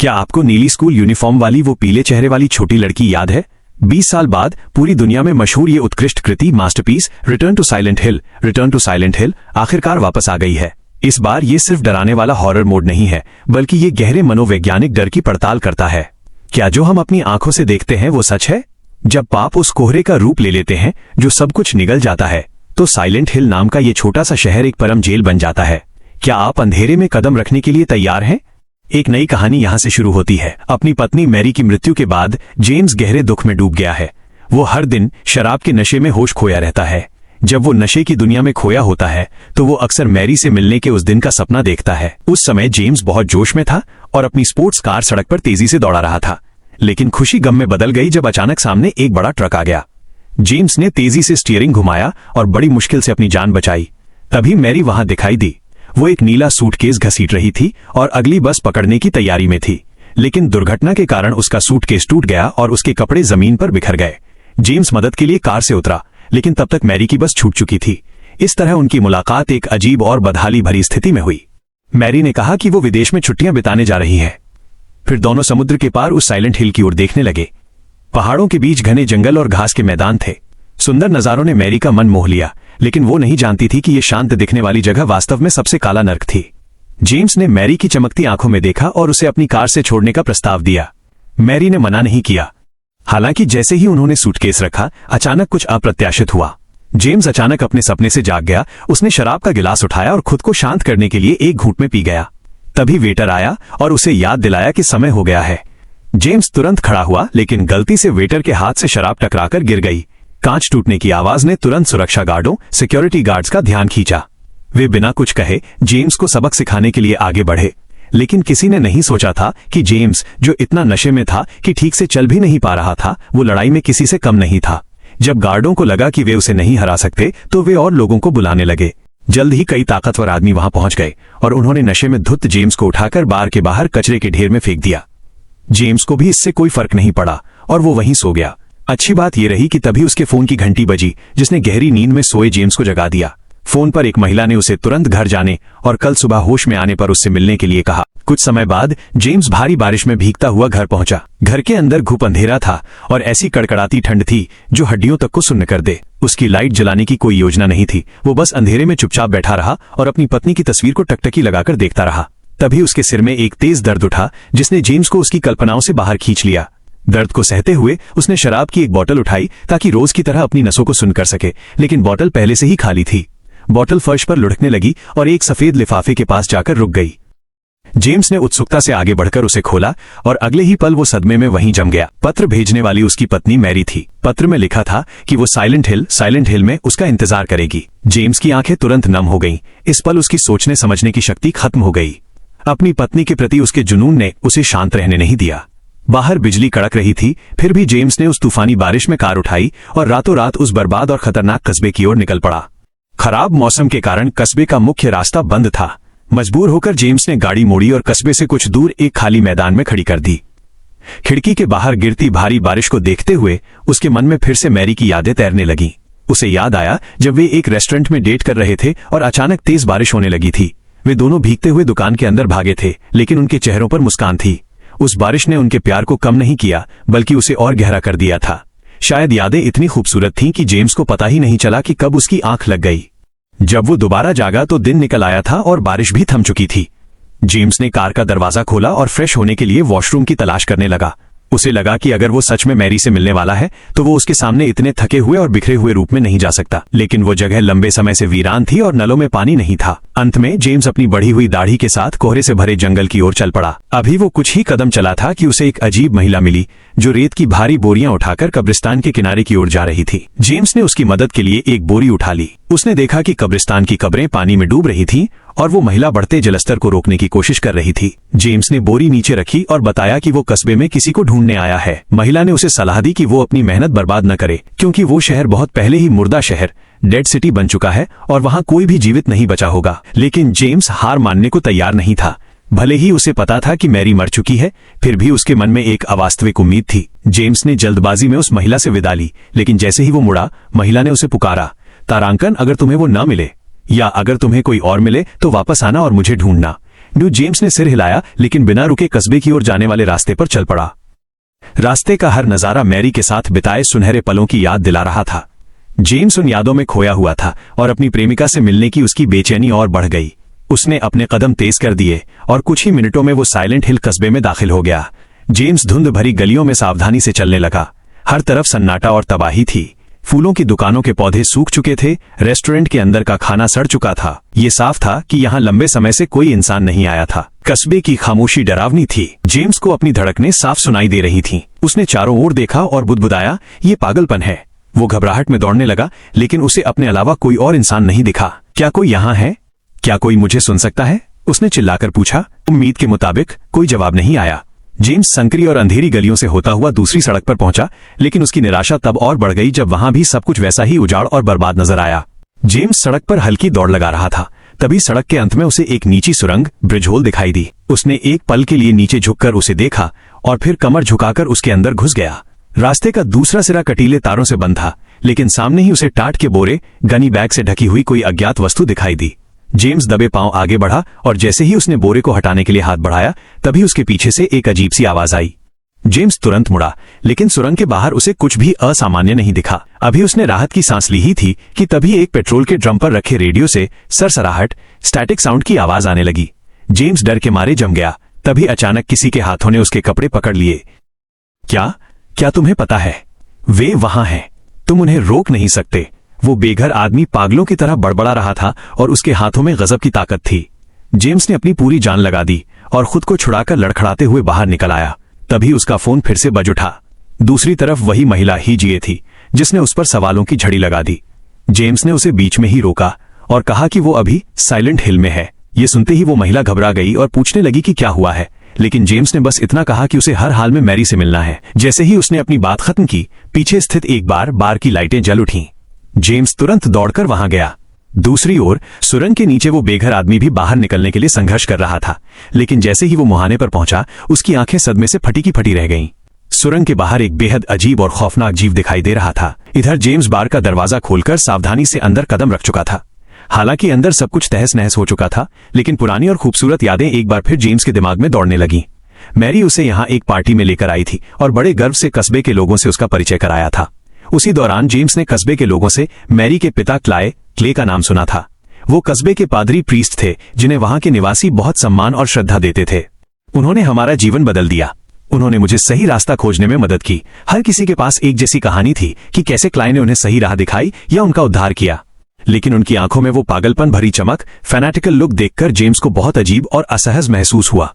क्या आपको नीली स्कूल यूनिफॉर्म वाली वो पीले चेहरे वाली छोटी लड़की याद है? 20 साल बाद पूरी दुनिया में मशहूर ये उत्कृष्ट कृति मास्टरपीस रिटर्न टू साइलेंट हिल आखिरकार वापस आ गई है। इस बार ये सिर्फ डराने वाला हॉरर मोड नहीं है, बल्कि ये गहरे मनोवैज्ञानिक डर की पड़ताल करता है। क्या जो हम अपनी आंखों से देखते हैं वो सच है? जब पाप उस कोहरे का रूप ले लेते हैं जो सब कुछ निगल जाता है, तो साइलेंट हिल नाम का ये छोटा सा शहर एक परम जेल बन जाता है। क्या आप अंधेरे में कदम रखने के लिए तैयार हैं? एक नई कहानी यहाँ से शुरू होती है। अपनी पत्नी मैरी की मृत्यु के बाद जेम्स गहरे दुख में डूब गया है। वो हर दिन शराब के नशे में होश खोया रहता है। जब वो नशे की दुनिया में खोया होता है तो वो अक्सर मैरी से मिलने के उस दिन का सपना देखता है। उस समय जेम्स बहुत जोश में था और अपनी स्पोर्ट्स कार सड़क पर तेजी से दौड़ा रहा था। लेकिन खुशी गम में बदल गई जब अचानक सामने एक बड़ा ट्रक आ गया। जेम्स ने तेजी से स्टीयरिंग घुमाया और बड़ी मुश्किल से अपनी जान बचाई। तभी मैरी वहां दिखाई दी। वो एक नीला सूटकेस घसीट रही थी और अगली बस पकड़ने की तैयारी में थी। लेकिन दुर्घटना के कारण उसका सूटकेस टूट गया और उसके कपड़े जमीन पर बिखर गए। जेम्स मदद के लिए कार से उतरा, लेकिन तब तक मैरी की बस छूट चुकी थी। इस तरह उनकी मुलाकात एक अजीब और बदहाली भरी स्थिति में हुई। मैरी ने कहा कि वो विदेश में छुट्टियां बिताने जा रही है। फिर दोनों समुद्र के पार उस साइलेंट हिल की ओर देखने लगे। पहाड़ों के बीच घने जंगल और घास के मैदान थे। सुंदर नजारों ने मैरी का मन मोह लिया, लेकिन वो नहीं जानती थी कि ये शांत दिखने वाली जगह वास्तव में सबसे काला नर्क थी। जेम्स ने मैरी की चमकती आंखों में देखा और उसे अपनी कार से छोड़ने का प्रस्ताव दिया। मैरी ने मना नहीं किया। हालांकि जैसे ही उन्होंने सूटकेस रखा, अचानक कुछ अप्रत्याशित हुआ। जेम्स अचानक अपने सपने से जाग गया। उसने शराब का गिलास उठाया और खुद को शांत करने के लिए एक घूंट में पी गया। तभी वेटर आया और उसे याद दिलाया कि समय हो गया है। जेम्स तुरंत खड़ा हुआ, लेकिन गलती से वेटर के हाथ से शराब टकराकर गिर गई। कांच टूटने की आवाज ने तुरंत सुरक्षा गार्डों, सिक्योरिटी गार्ड्स का ध्यान खींचा। वे बिना कुछ कहे जेम्स को सबक सिखाने के लिए आगे बढ़े। लेकिन किसी ने नहीं सोचा था कि जेम्स, जो इतना नशे में था कि ठीक से चल भी नहीं पा रहा था, वो लड़ाई में किसी से कम नहीं था। जब गार्डों को लगा कि वे उसे नहीं हरा सकते, तो वे और लोगों को बुलाने लगे। जल्द ही कई ताकतवर आदमी वहां पहुंच गए और उन्होंने नशे में धुत जेम्स को उठाकर बार के बाहर कचरे के ढेर में फेंक दिया। जेम्स को भी इससे कोई फर्क नहीं पड़ा और वो वहीं सो गया। अच्छी बात यह रही कि तभी उसके फोन की घंटी बजी, जिसने गहरी नींद में सोए जेम्स को जगा दिया। फोन पर एक महिला ने उसे तुरंत घर जाने और कल सुबह होश में आने पर उससे मिलने के लिए कहा। कुछ समय बाद जेम्स भारी बारिश में भीगता हुआ घर पहुंचा। घर के अंदर घुप अंधेरा था और ऐसी कड़कड़ाती ठंड थी जो हड्डियों तक को सुन्न कर दे। उसकी लाइट जलाने की कोई योजना नहीं थी। वो बस अंधेरे में चुपचाप बैठा रहा और अपनी पत्नी की तस्वीर को टकटकी लगाकर देखता रहा। तभी उसके सिर में एक तेज दर्द उठा, जिसने जेम्स को उसकी कल्पनाओं से बाहर खींच लिया। दर्द को सहते हुए उसने शराब की एक बोतल उठाई ताकि रोज की तरह अपनी नसों को सुन कर सके, लेकिन बोतल पहले से ही खाली थी। बोतल फर्श पर लुढ़कने लगी और एक सफेद लिफाफे के पास जाकर रुक गई। जेम्स ने उत्सुकता से आगे बढ़कर उसे खोला और अगले ही पल वो सदमे में वहीं जम गया। पत्र भेजने वाली उसकी पत्नी मैरी थी। पत्र में लिखा था कि वो साइलेंट हिल में उसका इंतजार करेगी। जेम्स की आंखें तुरंत नम हो गईं। इस पल उसकी सोचने समझने की शक्ति खत्म हो गई। अपनी पत्नी के प्रति उसके जुनून ने उसे शांत रहने नहीं दिया। बाहर बिजली कड़क रही थी, फिर भी जेम्स ने उस तूफानी बारिश में कार उठाई और रातों रात उस बर्बाद और खतरनाक कस्बे की ओर निकल पड़ा। खराब मौसम के कारण कस्बे का मुख्य रास्ता बंद था। मजबूर होकर जेम्स ने गाड़ी मोड़ी और कस्बे से कुछ दूर एक खाली मैदान में खड़ी कर दी। खिड़की के बाहर गिरती भारी बारिश को देखते हुए उसके मन में फिर से मैरी की यादें तैरने लगीं। उसे याद आया जब वे एक रेस्टोरेंट में डेट कर रहे थे और अचानक तेज बारिश होने लगी थी। वे दोनों भीगते हुए दुकान के अंदर भागे थे, लेकिन उनके चेहरों पर मुस्कान थी। उस बारिश ने उनके प्यार को कम नहीं किया, बल्कि उसे और गहरा कर दिया था। शायद यादें इतनी खूबसूरत थीं कि जेम्स को पता ही नहीं चला कि कब उसकी आंख लग गई। जब वो दोबारा जागा तो दिन निकल आया था और बारिश भी थम चुकी थी। जेम्स ने कार का दरवाजा खोला और फ्रेश होने के लिए वॉशरूम की तलाश करने लगा। उसे लगा कि अगर वो सच में मैरी से मिलने वाला है तो वो उसके सामने इतने थके हुए और बिखरे हुए रूप में नहीं जा सकता। लेकिन वो जगह लंबे समय से वीरान थी और नलों में पानी नहीं था। अंत में जेम्स अपनी बढ़ी हुई दाढ़ी के साथ कोहरे से भरे जंगल की ओर चल पड़ा। अभी वो कुछ ही कदम चला था कि उसे एक अजीब महिला मिली जो रेत की भारी बोरियां उठाकर कब्रिस्तान के किनारे की ओर जा रही थी। जेम्स ने उसकी मदद के लिए एक बोरी उठा ली। उसने देखा कि कब्रिस्तान की कब्रें पानी में डूब रही थीं और वो महिला बढ़ते जलस्तर को रोकने की कोशिश कर रही थी। जेम्स ने बोरी नीचे रखी और बताया कि वो कस्बे में किसी को ढूंढने आया है। महिला ने उसे सलाह दी कि वो अपनी मेहनत बर्बाद न करे, क्योंकि वो शहर बहुत पहले ही मुर्दा शहर, डेड सिटी बन चुका है और वहां कोई भी जीवित नहीं बचा होगा। लेकिन जेम्स हार मानने को तैयार नहीं था। भले ही उसे पता था कि मैरी मर चुकी है, फिर भी उसके मन में एक अवास्तविक उम्मीद थी। जेम्स ने जल्दबाजी में उस महिला से विदा ली, लेकिन जैसे ही वो मुड़ा, महिला ने उसे पुकारा, तारांकन, अगर तुम्हें वो न मिले या अगर तुम्हें कोई और मिले तो वापस आना और मुझे ढूंढना। जेम्स ने सिर हिलाया, लेकिन बिना रुके कस्बे की ओर जाने वाले रास्ते पर चल पड़ा। रास्ते का हर नजारा मैरी के साथ बिताए सुनहरे पलों की याद दिला रहा था। जेम्स उन यादों में खोया हुआ था और अपनी प्रेमिका से मिलने की उसकी बेचैनी और बढ़ गई। उसने अपने कदम तेज कर दिए और कुछ ही मिनटों में वो साइलेंट हिल कस्बे में दाखिल हो गया। जेम्स धुंध भरी गलियों में सावधानी से चलने लगा। हर तरफ सन्नाटा और तबाही थी। फूलों की दुकानों के पौधे सूख चुके थे, रेस्टोरेंट के अंदर का खाना सड़ चुका था। ये साफ था कि यहाँ लंबे समय से कोई इंसान नहीं आया था। कस्बे की खामोशी डरावनी थी। जेम्स को अपनी धड़कनें साफ सुनाई दे रही थीं। उसने चारों ओर देखा और बुदबुदाया, ये पागलपन है। वो घबराहट में दौड़ने लगा, लेकिन उसे अपने अलावा कोई और इंसान नहीं दिखा। क्या कोई यहाँ है? क्या कोई मुझे सुन सकता है? उसने चिल्लाकर पूछा। उम्मीद के मुताबिक कोई जवाब नहीं आया। जेम्स संकरी और अंधेरी गलियों से होता हुआ दूसरी सड़क पर पहुंचा, लेकिन उसकी निराशा तब और बढ़ गई जब वहां भी सब कुछ वैसा ही उजाड़ और बर्बाद नजर आया। जेम्स सड़क पर हल्की दौड़ लगा रहा था, तभी सड़क के अंत में उसे एक नीची सुरंग, ब्रिज होल दिखाई दी। उसने एक पल के लिए नीचे झुककर उसे देखा और फिर कमर झुकाकर उसके अंदर घुस गया। रास्ते का दूसरा सिरा कटीले तारों से बंद था, लेकिन सामने ही उसे टाट के बोरे, गनी बैग से ढकी हुई कोई अज्ञात वस्तु दिखाई दी। जेम्स दबे पांव आगे बढ़ा और जैसे ही उसने बोरे को हटाने के लिए हाथ बढ़ाया, तभी उसके पीछे से एक अजीब सी आवाज आई। जेम्स तुरंत मुड़ा, लेकिन सुरंग के बाहर उसे कुछ भी असामान्य नहीं दिखा। अभी उसने राहत की सांस ली ही थी कि तभी एक पेट्रोल के ड्रम पर रखे रेडियो से सरसराहट, स्टैटिक साउंड की आवाज आने लगी। जेम्स डर के मारे जम गया। तभी अचानक किसी के हाथों ने उसके कपड़े पकड़ लिए। क्या तुम्हें पता है? वे वहां हैं, तुम उन्हें रोक नहीं सकते। वो बेघर आदमी पागलों की तरह बड़बड़ा रहा था और उसके हाथों में गजब की ताकत थी। जेम्स ने अपनी पूरी जान लगा दी और खुद को छुड़ाकर लड़खड़ाते हुए बाहर निकल आया। तभी उसका फोन फिर से बज उठा। दूसरी तरफ वही महिला ही जिए थी, जिसने उस पर सवालों की झड़ी लगा दी। जेम्स ने उसे बीच में ही रोका और कहा कि वो अभी साइलेंट हिल में है। ये सुनते ही वो महिला घबरा गई और पूछने लगी कि क्या हुआ है, लेकिन जेम्स ने बस इतना कहा कि उसे हर हाल में मैरी से मिलना है। जैसे ही उसने अपनी बात खत्म की, पीछे स्थित एक बार की लाइटें जल उठीं। जेम्स तुरंत दौड़कर वहां गया। दूसरी ओर सुरंग के नीचे वो बेघर आदमी भी बाहर निकलने के लिए संघर्ष कर रहा था, लेकिन जैसे ही वो मुहाने पर पहुंचा, उसकी आंखें सदमे से फटी की फटी रह गईं। सुरंग के बाहर एक बेहद अजीब और खौफनाक जीव दिखाई दे रहा था। इधर जेम्स बार का दरवाजा खोलकर सावधानी से अंदर कदम रख चुका था। हालांकि अंदर सब कुछ तहस नहस हो चुका था, लेकिन पुरानी और खूबसूरत यादें एक बार फिर जेम्स के दिमाग में दौड़ने लगीं। मैरी उसे यहाँ एक पार्टी में लेकर आई थी और बड़े गर्व से कस्बे के लोगों से उसका परिचय कराया था। उसी दौरान जेम्स ने कस्बे के लोगों से मैरी के पिता क्ले का नाम सुना था। वो कस्बे के पादरी प्रीस्ट थे, जिन्हें वहां के निवासी बहुत सम्मान और श्रद्धा देते थे। उन्होंने हमारा जीवन बदल दिया। उन्होंने मुझे सही रास्ता खोजने में मदद की। हर किसी के पास एक जैसी कहानी थी कि कैसे क्लाई ने उन्हें सही राह दिखाई या उनका उद्धार किया, लेकिन उनकी आंखों में वो पागलपन भरी चमक, फैनेटिकल लुक देखकर जेम्स को बहुत अजीब और असहज महसूस हुआ।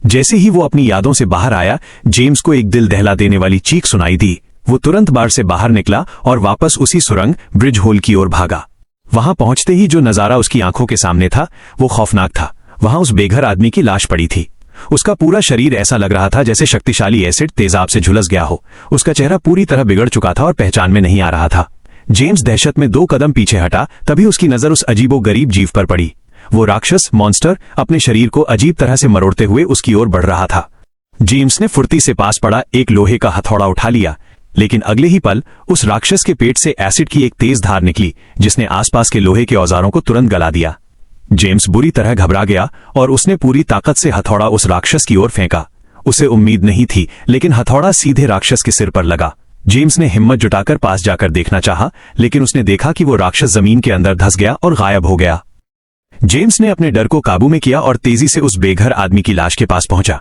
जैसे ही वो अपनी यादों से बाहर आया, जेम्स को एक दिल दहला देने वाली चीख सुनाई दी। वो तुरंत बार से बाहर निकला और वापस उसी सुरंग, ब्रिज होल की ओर भागा। वहां पहुंचते ही जो नजारा उसकी आंखों के सामने था, वो खौफनाक था। वहां उस बेघर आदमी की लाश पड़ी थी। उसका पूरा शरीर ऐसा लग रहा था जैसे शक्तिशाली एसिड तेजाब से झुलस गया हो। उसका चेहरा पूरी तरह बिगड़ चुका था और पहचान में नहीं आ रहा था। जेम्स दहशत में 2 कदम पीछे हटा, तभी उसकी नजर उस अजीबो गरीब जीव पर पड़ी। वो राक्षस मॉन्स्टर अपने शरीर को अजीब तरह से मरोड़ते हुए उसकी ओर बढ़ रहा था। जेम्स ने फुर्ती से पास पड़ा एक लोहे का हथौड़ा उठा लिया, लेकिन अगले ही पल उस राक्षस के पेट से एसिड की एक तेज धार निकली, जिसने आसपास के लोहे के औजारों को तुरंत गला दिया। जेम्स बुरी तरह घबरा गया और उसने पूरी ताकत से हथौड़ा उस राक्षस की ओर फेंका। उसे उम्मीद नहीं थी, लेकिन हथौड़ा सीधे राक्षस के सिर पर लगा। जेम्स ने हिम्मत जुटाकर पास जाकर देखना चाहा, लेकिन उसने देखा कि वो राक्षस जमीन के अंदर धंस गया और गायब हो गया। जेम्स ने अपने डर को काबू में किया और तेजी से उस बेघर आदमी की लाश के पास पहुंचा।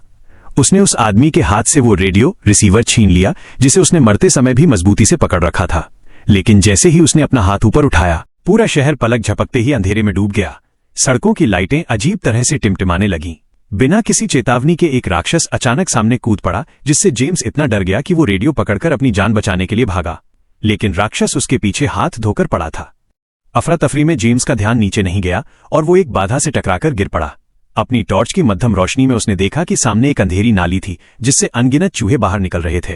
उसने उस आदमी के हाथ से वो रेडियो रिसीवर छीन लिया, जिसे उसने मरते समय भी मजबूती से पकड़ रखा था। लेकिन जैसे ही उसने अपना हाथ ऊपर उठाया, पूरा शहर पलक झपकते ही अंधेरे में डूब गया। सड़कों की लाइटें अजीब तरह से टिमटिमाने लगीं। बिना किसी चेतावनी के एक राक्षस अचानक सामने कूद पड़ा, जिससे जेम्स इतना डर गया कि वो रेडियो पकड़कर अपनी जान बचाने के लिए भागा, लेकिन राक्षस उसके पीछे हाथ धोकर पड़ा था। अफरा तफरी में जेम्स का ध्यान नीचे नहीं गया और वो एक बाधा से टकराकर गिर पड़ा। अपनी टॉर्च की मध्यम रोशनी में उसने देखा कि सामने एक अंधेरी नाली थी, जिससे अनगिनत चूहे बाहर निकल रहे थे।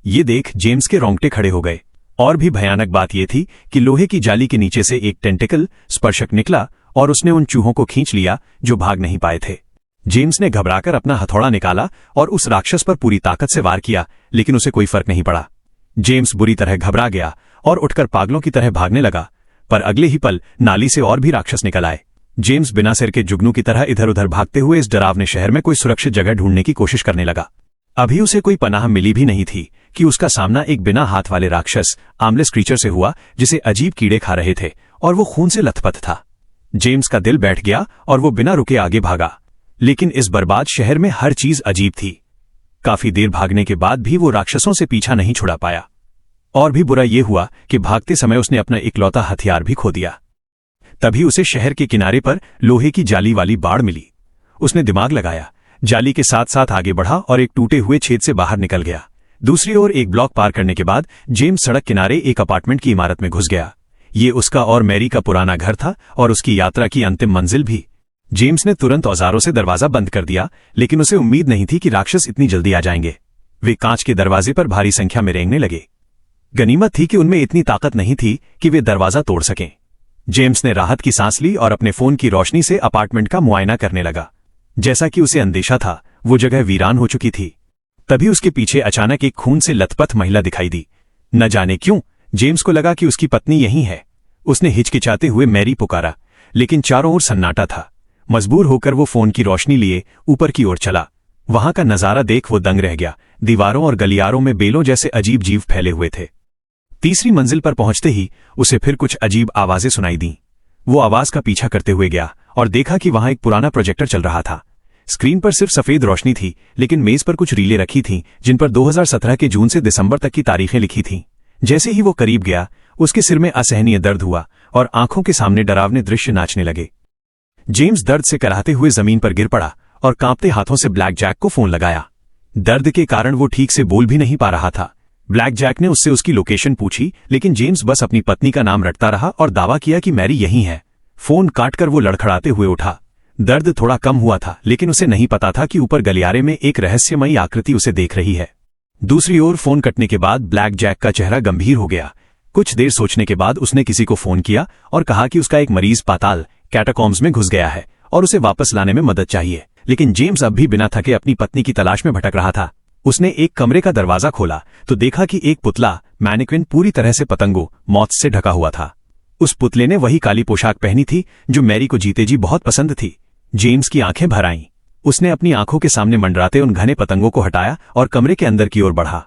ये देख जेम्स के रोंगटे खड़े हो गए। और भी भयानक बात यह थी कि लोहे की जाली के नीचे से एक टेंटिकल स्पर्शक निकला और उसने उन चूहों को खींच लिया जो भाग नहीं पाए थे। जेम्स ने घबराकर अपना हथौड़ा निकाला और उस राक्षस पर पूरी ताकत से वार किया, लेकिन उसे कोई फर्क नहीं पड़ा। जेम्स बुरी तरह घबरा गया और उठकर पागलों की तरह भागने लगा, पर अगले ही पल नाली से और भी राक्षस निकल आए। जेम्स बिना सिर के जुगनू की तरह इधर उधर भागते हुए इस डरावने शहर में कोई सुरक्षित जगह ढूंढने की कोशिश करने लगा। अभी उसे कोई पनाह मिली भी नहीं थी कि उसका सामना एक बिना हाथ वाले राक्षस आर्मलेस क्रीचर से हुआ, जिसे अजीब कीड़े खा रहे थे और वो खून से लथपथ था। जेम्स का दिल बैठ गया और वो बिना रुके आगे भागा, लेकिन इस बर्बाद शहर में हर चीज अजीब थी। काफी देर भागने के बाद भी वो राक्षसों से पीछा नहीं छुड़ा पाया, और भी बुरा ये हुआ कि भागते समय उसने अपना इकलौता हथियार भी खो दिया। तभी उसे शहर के किनारे पर लोहे की जाली वाली बाड़ मिली। उसने दिमाग लगाया, जाली के साथ साथ आगे बढ़ा और एक टूटे हुए छेद से बाहर निकल गया। दूसरी ओर एक ब्लॉक पार करने के बाद जेम्स सड़क किनारे एक अपार्टमेंट की इमारत में घुस गया। ये उसका और मैरी का पुराना घर था और उसकी यात्रा की अंतिम मंजिल भी। जेम्स ने तुरंत औजारों से दरवाजा बंद कर दिया, लेकिन उसे उम्मीद नहीं थी कि राक्षस इतनी जल्दी आ जाएंगे। वे कांच के दरवाजे पर भारी संख्या में रेंगने लगे। गनीमत थी कि उनमें इतनी ताकत नहीं थी कि वे दरवाजा तोड़ सकें। जेम्स ने राहत की सांस ली और अपने फोन की रोशनी से अपार्टमेंट का मुआयना करने लगा। जैसा कि उसे अंदेशा था, वो जगह वीरान हो चुकी थी। तभी उसके पीछे अचानक एक खून से लथपथ महिला दिखाई दी। न जाने क्यों जेम्स को लगा कि उसकी पत्नी यही है। उसने हिचकिचाते हुए मैरी पुकारा, लेकिन चारों ओर सन्नाटा था। मजबूर होकर वो फोन की रोशनी लिए ऊपर की ओर चला। वहां का नजारा देख वो दंग रह गया। दीवारों और गलियारों में बेलों जैसे अजीब जीव फैले हुए थे। तीसरी मंजिल पर पहुंचते ही उसे फिर कुछ अजीब आवाजें सुनाई दीं। वो आवाज का पीछा करते हुए गया और देखा कि वहां एक पुराना प्रोजेक्टर चल रहा था। स्क्रीन पर सिर्फ सफेद रोशनी थी, लेकिन मेज पर कुछ रीलें रखी थीं जिन पर 2017 के जून से दिसंबर तक की तारीखें लिखी थीं। जैसे ही वो करीब गया, उसके सिर में असहनीय दर्द हुआ और आंखों के सामने डरावने दृश्य नाचने लगे। जेम्स दर्द से कराहते हुए जमीन पर गिर पड़ा और कांपते हाथों से ब्लैक जैक को फोन लगाया। दर्द के कारण वो ठीक से बोल भी नहीं पा रहा था। ब्लैक जैक ने उससे उसकी लोकेशन पूछी, लेकिन जेम्स बस अपनी पत्नी का नाम रटता रहा और दावा किया कि मैरी यहीं है। फोन काटकर वो लड़खड़ाते हुए उठा। दर्द थोड़ा कम हुआ था, लेकिन उसे नहीं पता था कि ऊपर गलियारे में एक रहस्यमयी आकृति उसे देख रही है। दूसरी ओर फोन कटने के बाद ब्लैक जैक का चेहरा गंभीर हो गया। कुछ देर सोचने के बाद उसने किसी को फोन किया और कहा कि उसका एक मरीज पाताल कैटाकॉम्स में घुस गया है और उसे वापस लाने में मदद चाहिए। लेकिन जेम्स अब भी बिना थके अपनी पत्नी की तलाश में भटक रहा था। उसने एक कमरे का दरवाजा खोला तो देखा कि एक पुतला मैनिक्विन पूरी तरह से पतंगों मौत से ढका हुआ था। उस पुतले ने वही काली पोशाक पहनी थी जो मैरी को जीते जी बहुत पसंद थी। जेम्स की आंखें भर आईं। उसने अपनी आंखों के सामने मंडराते उन घने पतंगों को हटाया और कमरे के अंदर की ओर बढ़ा।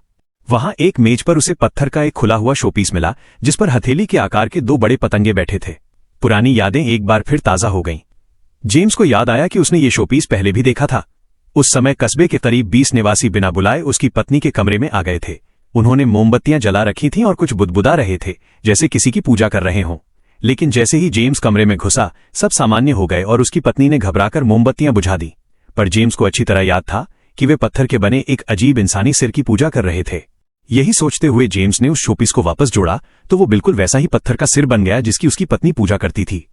वहां एक मेज पर उसे पत्थर का एक खुला हुआ शोपीस मिला, जिस पर हथेली के आकार के 2 बड़े पतंगे बैठे थे। पुरानी यादें एक बार फिर ताजा हो गईं। जेम्स को याद आया कि उसने ये शोपीस पहले भी देखा था। उस समय कस्बे के करीब 20 निवासी बिना बुलाए उसकी पत्नी के कमरे में आ गए थे। उन्होंने मोमबत्तियां जला रखी थीं और कुछ बुदबुदा रहे थे, जैसे किसी की पूजा कर रहे हों। लेकिन जैसे ही जेम्स कमरे में घुसा, सब सामान्य हो गए और उसकी पत्नी ने घबराकर मोमबत्तियां बुझा दी। पर जेम्स को अच्छी तरह याद था कि वे पत्थर के बने एक अजीब इंसानी सिर की पूजा कर रहे थे। यही सोचते हुए जेम्स ने उस शोपीस को वापस जोड़ा तो वो बिल्कुल वैसा ही पत्थर का सिर बन गया जिसकी उसकी पत्नी पूजा करती थी।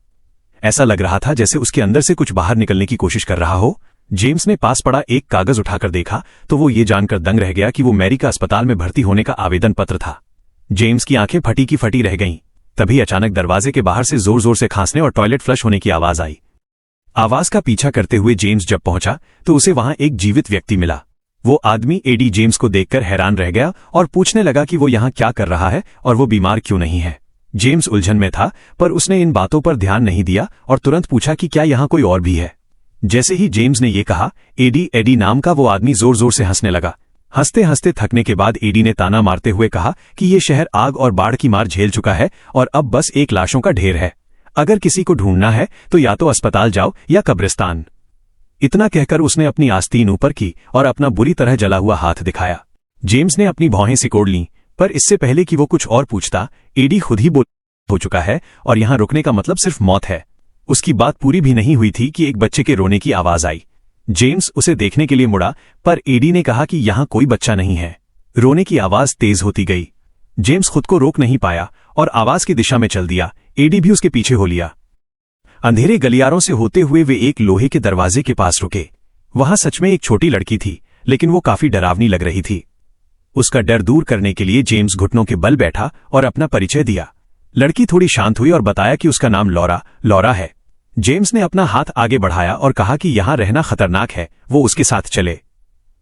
ऐसा लग रहा था जैसे उसके अंदर से कुछ बाहर निकलने की कोशिश कर रहा हो। जेम्स ने पास पड़ा एक कागज उठाकर देखा तो वो ये जानकर दंग रह गया कि वो मैरी का अस्पताल में भर्ती होने का आवेदन पत्र था। जेम्स की आंखें फटी की फटी रह गईं। तभी अचानक दरवाजे के बाहर से जोर जोर से खांसने और टॉयलेट फ्लश होने की आवाज आई। आवाज का पीछा करते हुए जेम्स जब पहुंचा तो उसे वहां एक जीवित व्यक्ति मिला। वो आदमी एडी जेम्स को देखकर हैरान रह गया और पूछने लगा कि वो यहां क्या कर रहा है और वो बीमार क्यों नहीं है। जेम्स उलझन में था, पर उसने इन बातों पर ध्यान नहीं दिया और तुरंत पूछा कि क्या यहां कोई और भी है। जैसे ही जेम्स ने ये कहा, एडी नाम का वो आदमी जोर जोर से हंसने लगा। हंसते हंसते थकने के बाद एडी ने ताना मारते हुए कहा कि ये शहर आग और बाढ़ की मार झेल चुका है और अब बस एक लाशों का ढेर है। अगर किसी को ढूंढना है तो या तो अस्पताल जाओ या कब्रिस्तान। इतना कहकर उसने अपनी आस्तीन ऊपर की और अपना बुरी तरह जला हुआ हाथ दिखाया। जेम्स ने अपनी भौहें सिकोड़ लीं, पर इससे पहले कि वो कुछ और पूछता, एडी खुद ही बोल हो चुका है और यहां रुकने का मतलब सिर्फ मौत है। उसकी बात पूरी भी नहीं हुई थी कि एक बच्चे के रोने की आवाज आई। जेम्स उसे देखने के लिए मुड़ा, पर एडी ने कहा कि यहां कोई बच्चा नहीं है। रोने की आवाज तेज होती गई। जेम्स खुद को रोक नहीं पाया और आवाज की दिशा में चल दिया। एडी भी उसके पीछे हो लिया। अंधेरे गलियारों से होते हुए वे एक लोहे के दरवाजे के पास रुके। वहां सच में एक छोटी लड़की थी, लेकिन वो काफी डरावनी लग रही थी। उसका डर दूर करने के लिए जेम्स घुटनों के बल बैठा और अपना परिचय दिया। लड़की थोड़ी शांत हुई और बताया कि उसका नाम लौरा है। जेम्स ने अपना हाथ आगे बढ़ाया और कहा कि यहां रहना खतरनाक है, वो उसके साथ चले।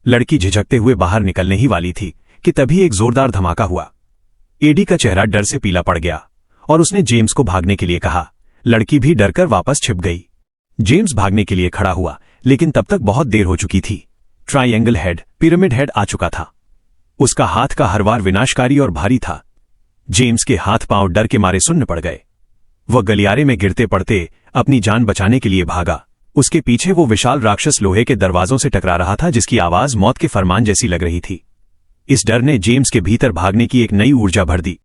लड़की झिझकते हुए बाहर निकलने ही वाली थी कि तभी एक जोरदार धमाका हुआ। एडी का चेहरा डर से पीला पड़ गया और उसने जेम्स को भागने के लिए कहा। लड़की भी डरकर वापस छिप गई। जेम्स भागने के लिए खड़ा हुआ, लेकिन तब तक बहुत देर हो चुकी थी। ट्राइएंगल हेड, पिरामिड हेड आ चुका था। उसका हाथ का हर वार विनाशकारी और भारी था। जेम्स के हाथ पांव डर के मारे सुन्न पड़ गए। वह गलियारे में गिरते पड़ते अपनी जान बचाने के लिए भागा। उसके पीछे वो विशाल राक्षस लोहे के दरवाजों से टकरा रहा था, जिसकी आवाज मौत के फरमान जैसी लग रही थी। इस डर ने जेम्स के भीतर भागने की एक नई ऊर्जा भर दी।